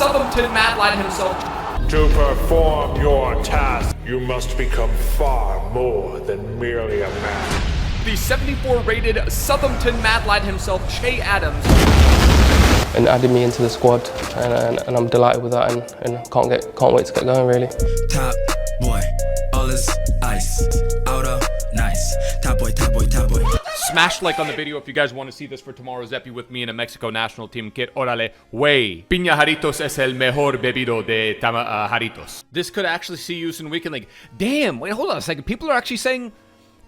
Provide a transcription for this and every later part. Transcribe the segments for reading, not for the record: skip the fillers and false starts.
Southampton Mad Lad himself. To perform your task, you must become far more than merely a man. The 74 rated Southampton Mad Lad himself, Che Adams. And added me into the squad, and I'm delighted with that, and can't wait to get going really. Top boy, all is ice, outer nice. Top boy, top boy, top boy. Smash like on the video if you guys want to see this for tomorrow's epi with me in a Mexico national team kit. Orale, wey. Piña Jarritos es el mejor bebido de Jarritos. This could actually see use in Weekend League. Damn, wait, hold on a second. People are actually saying,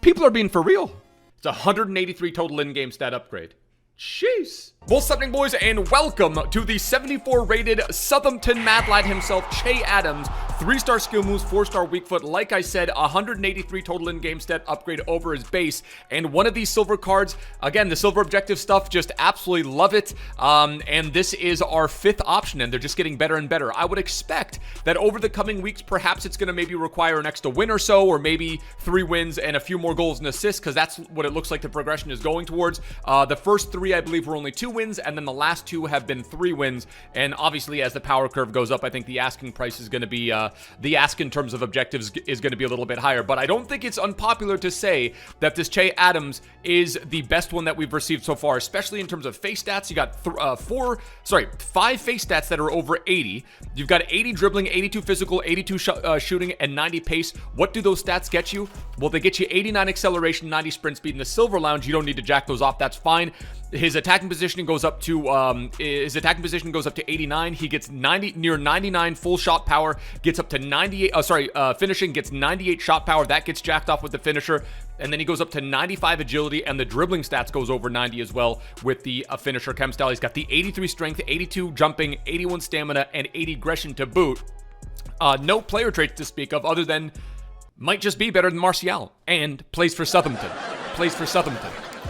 people are being for real. It's 183 total in-game stat upgrade. Jeez. What's happening, boys, and welcome to the 74 rated Southampton Mad Lad himself, Che Adams. 3-star skill moves, 4-star weak foot. Like I said, 183 total in-game stat upgrade over his base. And one of these silver cards, again, the silver objective stuff, just absolutely love it. And this is our 5th option, and they're just getting better and better. I would expect that over the coming weeks, perhaps it's going to maybe require an extra win or so, or maybe 3 wins and a few more goals and assists, because that's what it looks like the progression is going towards. The first 3, I believe, were only 2 wins, and then the last 2 have been 3 wins. And obviously, as the power curve goes up, I think the asking price is going to be, the ask in terms of objectives is going to be a little bit higher. But I don't think it's unpopular to say that this Che Adams is the best one that we've received so far, especially in terms of face stats. You got 5 face stats that are over 80. You've got 80 dribbling, 82 physical, 82 shooting, and 90 pace. What do those stats get you? Well, they get you 89 acceleration, 90 sprint speed. In the Silver Lounge, you don't need to jack those off. That's fine. His attacking positioning goes up to 89. He gets near 99 full shot power, gets up to 98. Finishing gets 98 shot power. That gets jacked off with the finisher. And then he goes up to 95 agility, and the dribbling stats goes over 90 as well with the finisher chem style. He's got the 83 strength, 82 jumping, 81 stamina, and 80 aggression to boot. No player traits to speak of other than might just be better than Martial, and plays for Southampton.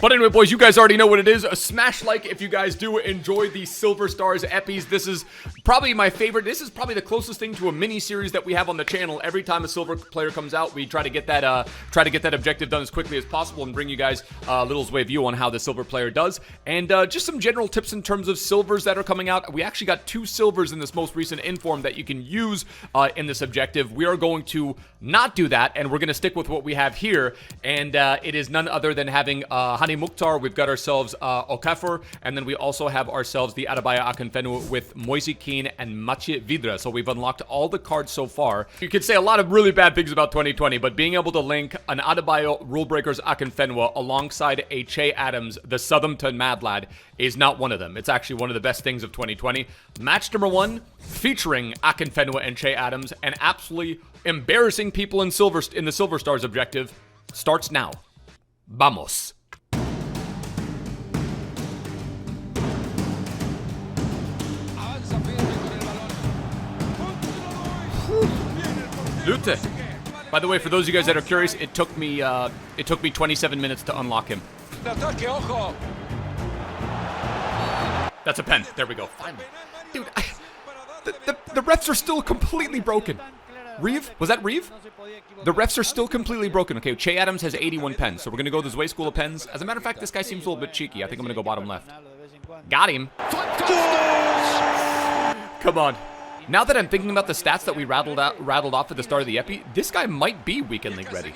But anyway, boys, you guys already know what it is. A smash like if you guys do enjoy the Silver Stars epis. This is probably my favorite. This is probably the closest thing to a mini series that we have on the channel. Every time a silver player comes out, we try to get that objective done as quickly as possible and bring you guys a little way view on how the silver player does. And just some general tips in terms of silvers that are coming out. We actually got 2 silvers in this most recent inform that you can use in this objective. We are going to not do that, and we're going to stick with what we have here. And it is none other than having Hani Mukhtar. We've got ourselves Okafor, and then we also have ourselves the Adebayo Akinfenwa with Moise Kean and Mathieu Vidra. So we've unlocked all the cards so far. You could say a lot of really bad things about 2020, but being able to link an Adebayo Rule Breakers Akinfenwa alongside a Che Adams, the Southampton Mad Lad, is not one of them. It's actually one of the best things of 2020. Match number 1, featuring Akinfenwa and Che Adams, and absolutely embarrassing people in the Silver Stars objective, starts now. Vamos. Lute. By the way, for those of you guys that are curious, it took me 27 minutes to unlock him. That's a pen. There we go. Finally. Dude, the refs are still completely broken. Reeve? Was that Reeve? The refs are still completely broken. Okay, Che Adams has 81 pens, so we're going to go this way school of pens. As a matter of fact, this guy seems a little bit cheeky. I think I'm going to go bottom left. Got him. Come on. Now that I'm thinking about the stats that we rattled off at the start of the epi, this guy might be Weekend League ready.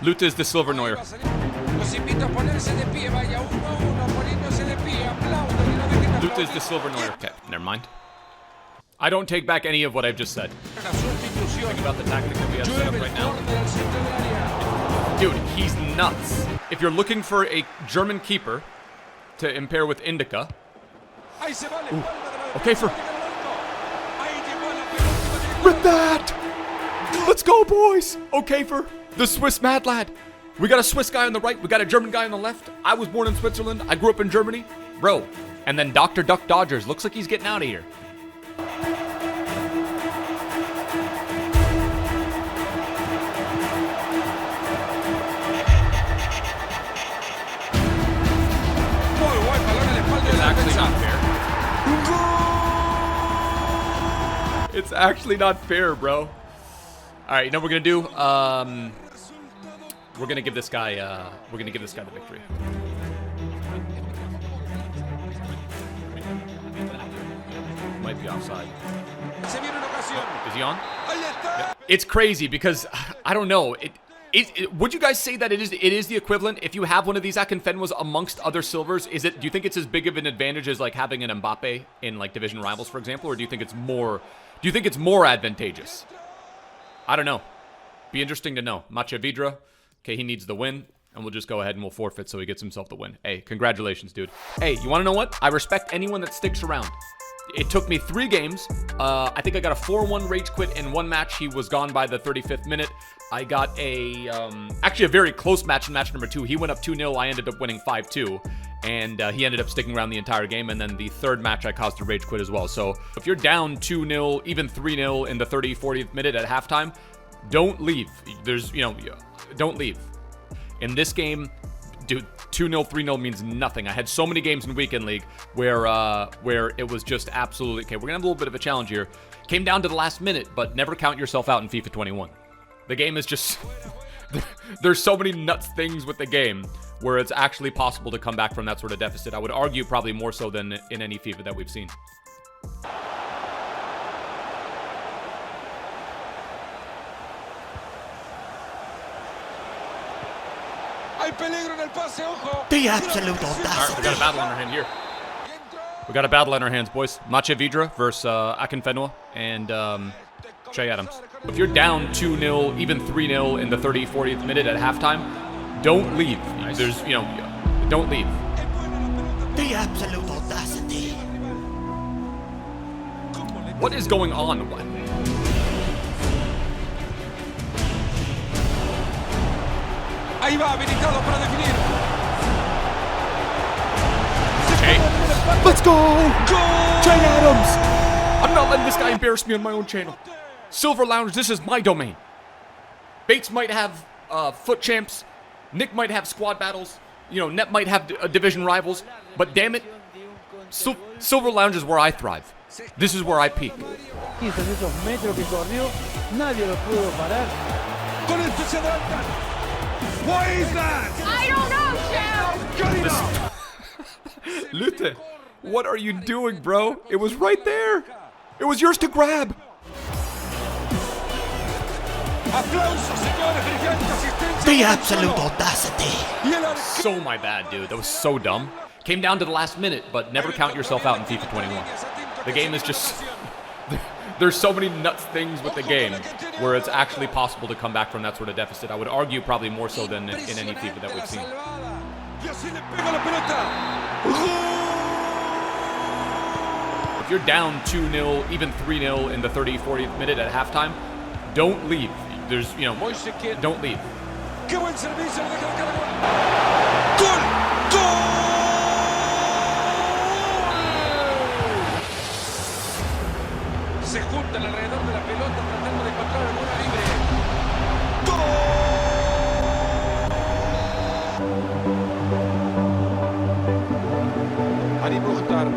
Lute is the Silver Neuer. Lute is the Silver Neuer. Okay, never mind. I don't take back any of what I've just said. Think about the tactic that we have set up right now. Dude, he's nuts. If you're looking for a German keeper to impair with Indica. Ooh. Okay, rip that! Let's go, boys! Okay, for the Swiss Mad Lad. We got a Swiss guy on the right. We got a German guy on the left. I was born in Switzerland. I grew up in Germany. Bro. And then Dr. Duck Dodgers. Looks like he's getting out of here. Actually not fair. It's actually not fair, bro. All right, you know what we're gonna do? We're gonna give this guy the victory. Might be offside. Is he on? Yeah. It's crazy because I don't know. Would you guys say that it is the equivalent if you have one of these Akinfenwas amongst other silvers? Do you think it's as big of an advantage as like having an Mbappe in like division rivals, for example, or do you think it's more advantageous? I don't know. Be interesting to know. Matcha Vidra. Okay, he needs the win. And we'll just go ahead and we'll forfeit so he gets himself the win. Hey, congratulations, dude. Hey, you want to know what? I respect anyone that sticks around. It took me 3 games. I think I got a 4-1 rage quit in 1 match. He was gone by the 35th minute. I got actually a very close match in match number 2. He went up 2-0. I ended up winning 5-2. And he ended up sticking around the entire game. And then the 3rd match, I caused a rage quit as well. So if you're down 2-0, even 3-0 in the 30th, 40th minute at halftime, don't leave. Don't leave. In this game, dude, 2-0, 3-0 means nothing. I had so many games in Weekend League where it was just absolutely... Okay, we're going to have a little bit of a challenge here. Came down to the last minute, but never count yourself out in FIFA 21. The game is just... There's so many nuts things with the game where it's actually possible to come back from that sort of deficit. I would argue probably more so than in any FIFA that we've seen. The absolute audacity. We got a battle on our hand here. We got a battle on our hands, boys. Matcha Vidra versus Akinfenwa and Che Adams. If you're down 2-0, even 3-0 in the 30th, 40th minute at halftime, don't leave. Don't leave. The absolute audacity. What is going on? Ahí va, habilitado para definir. Okay. Let's go! Che Adams! I'm not letting this guy embarrass me on my own channel. Silver Lounge, this is my domain. Bates might have foot champs. Nick might have squad battles. Net might have division rivals. But damn it, Silver Lounge is where I thrive. This is where I peak. Esos metros que corrió, nadie lo pudo parar. Con esto se adelantan. What is that? I don't know, Shell! Lute, what are you doing, bro? It was right there. It was yours to grab. Aplausos, señores, brillante asistencia. The absolute audacity. So my bad, dude. That was so dumb. Came down to the last minute, but never count yourself out in FIFA 21. The game is just... There's so many nuts things with the game where it's actually possible to come back from that sort of deficit. I would argue probably more so than in any FIFA that we've seen. If you're down 2-0, even 3-0 in the 30th, 40th minute at halftime, don't leave. Don't leave. Se juntan alrededor de la pelota tratando de encontrar alguna libre. Ali Mukhtar.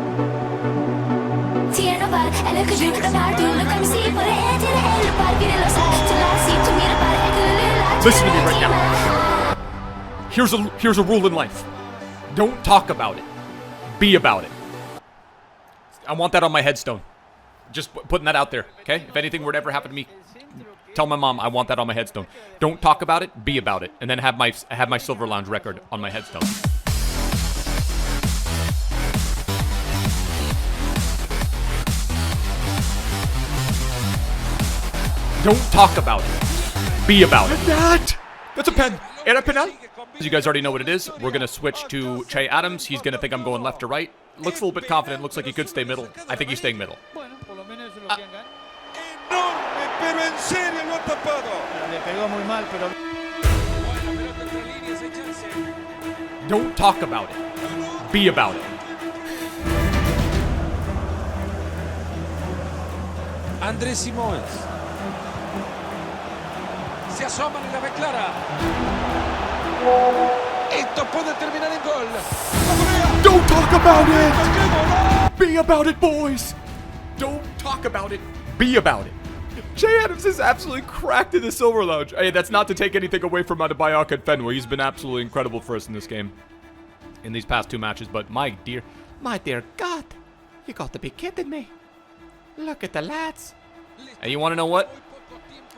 Listen to me right now. Here's a rule in life. Don't talk about it. Be about it. I want that on my headstone. Just putting that out there, okay? If anything were to ever happen to me, tell my mom I want that on my headstone. Don't talk about it, be about it, and then have my Silver Lounge record on my headstone. Don't talk about it, be about it. That's a pen. Era penal. As you guys already know what it is, we're gonna switch to Che Adams. He's gonna think I'm going left to right. Looks a little bit confident. Looks like he could stay middle. I think he's staying middle. Enorme, pero en serio lo ha tapado. Le pegó muy mal, pero... Don't talk about it. Be about it. Andrés Simões. Se asoman y la ve clara. Esto puede terminar en gol. Don't talk about it. Be about it, boys. Don't talk about it. Be about it. Che Adams is absolutely cracked in the Silver Lounge. Hey, that's not to take anything away from Adebayo Akinfenwa. He's been absolutely incredible for us in this game. in these past 2 matches, but my dear God, you got to be kidding me. Look at the lads. And you want to know what?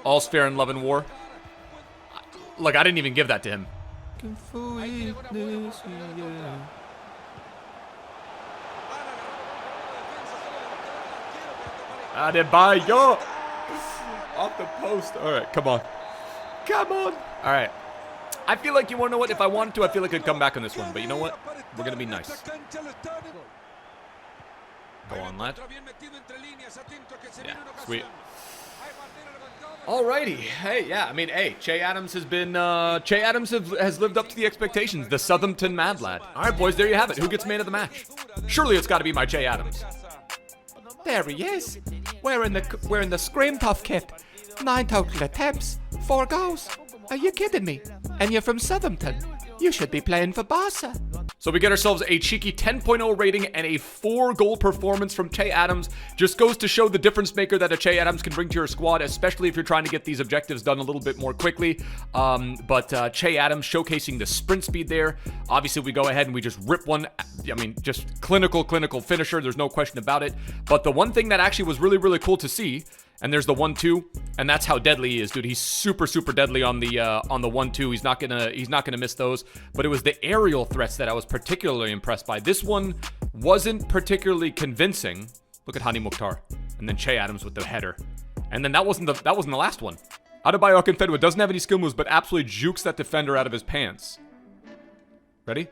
All's fair in love and war. Look, I didn't even give that to him. Adebayo! Off the post. All right, come on. Come on. All right. I feel like, you want to know what? If I wanted to, I feel like I'd come back on this one. But you know what? We're going to be nice. Go on, lad. Yeah, sweet. Alrighty. Hey, yeah. I mean, hey, Che Adams has been, has lived up to the expectations. The Southampton Mad Lad. All right, boys, there you have it. Who gets man of the match? Surely it's got to be my Che Adams. There he is. Wearing the Scream Puff kit. 9 total attempts, 4 goals. Are you kidding me? And you're from Southampton. You should be playing for Barca. So we get ourselves a cheeky 10.0 rating and a 4-goal performance from Che Adams. Just goes to show the difference maker that a Che Adams can bring to your squad, especially if you're trying to get these objectives done a little bit more quickly. But Che Adams showcasing the sprint speed there. Obviously, we go ahead and we just rip one. I mean, just clinical finisher. There's no question about it. But the one thing that actually was really, really cool to see, and there's the 1-2, and that's how deadly he is, dude. He's super deadly on the 1-2. He's not gonna miss those. But it was the aerial threats that I was particularly impressed by. This one wasn't particularly convincing. Look at Hani Mukhtar, and then Che Adams with the header, and then that wasn't the last one. Adebayo Akinfenwa doesn't have any skill moves, but absolutely jukes that defender out of his pants. Ready?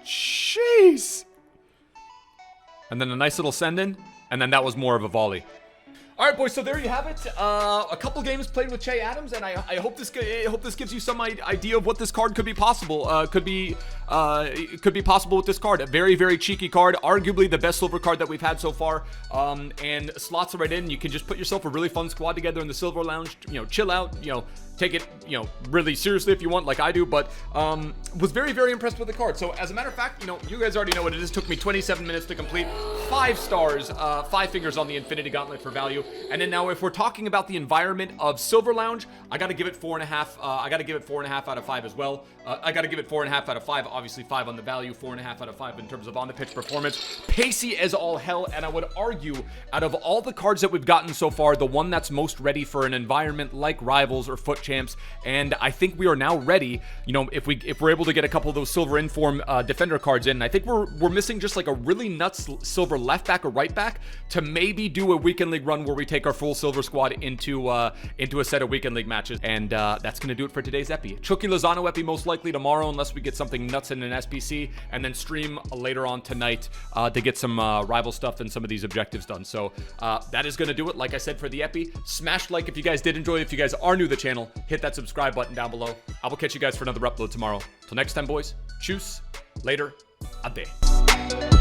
Jeez. And then a nice little send in, and then that was more of a volley. All right, boys, so there you have it. A couple games played with Che Adams, and I hope this gives you some idea of what this card could be possible. Could be possible with this card. A very, very cheeky card, arguably the best silver card that we've had so far. And slots it right in. You can just put yourself a really fun squad together in the Silver Lounge. You know, chill out. You know, take it, you know, really seriously if you want, like I do. But was very, very impressed with the card. So as a matter of fact, you know, you guys already know what it is. It took me 27 minutes to complete. 5 stars, 5 fingers on the Infinity Gauntlet for value. And then now, if we're talking about the environment of Silver Lounge, I got to give it 4.5. I got to give it 4.5 out of 5 as well. I got to give it 4.5 out of 5. Obviously, 5 on the value, 4.5 out of 5 in terms of on the pitch performance. Pacey as all hell, and I would argue, out of all the cards that we've gotten so far, the one that's most ready for an environment like Rivals or Foot Champs. And I think we are now ready. You know, if we're able to get a couple of those silver inform defender cards in, I think we're missing just like a really nuts silver left back or right back to maybe do a weekend league run where we take our full silver squad into a set of weekend league matches. And that's going to do it for today's epi. Chucky Lozano epi most likely tomorrow, unless we get something nuts in an SBC, and then stream later on tonight to get some rival stuff and some of these objectives done. So that is going to do it. Like I said, for the epi, smash like if you guys did enjoy. If you guys are new to the channel, hit that subscribe button down below. I will catch you guys for another upload tomorrow. Till next time, boys. Tschüss. Later. Ade.